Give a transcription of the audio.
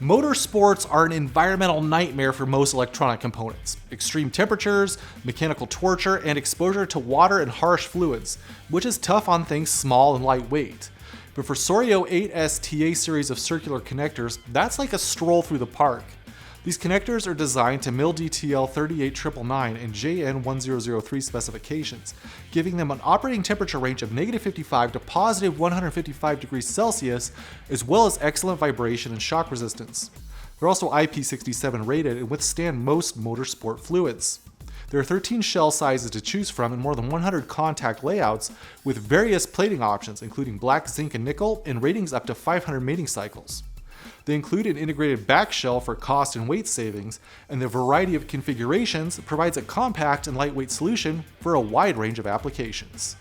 Motorsports are an environmental nightmare for most electronic components. Extreme temperatures, mechanical torture, and exposure to water and harsh fluids, which is tough on things small and lightweight. But for Souriau 8STA series of circular connectors, that's like a stroll through the park. These connectors are designed to MIL-DTL-38999 and JN1003 specifications, giving them an operating temperature range of -55 to +155 degrees Celsius, as well as excellent vibration and shock resistance. They're also IP67 rated and withstand most motorsport fluids. There are 13 shell sizes to choose from and more than 100 contact layouts with various plating options, including black, zinc, and nickel, and ratings up to 500 mating cycles. They include an integrated back shell for cost and weight savings, and the variety of configurations provides a compact and lightweight solution for a wide range of applications.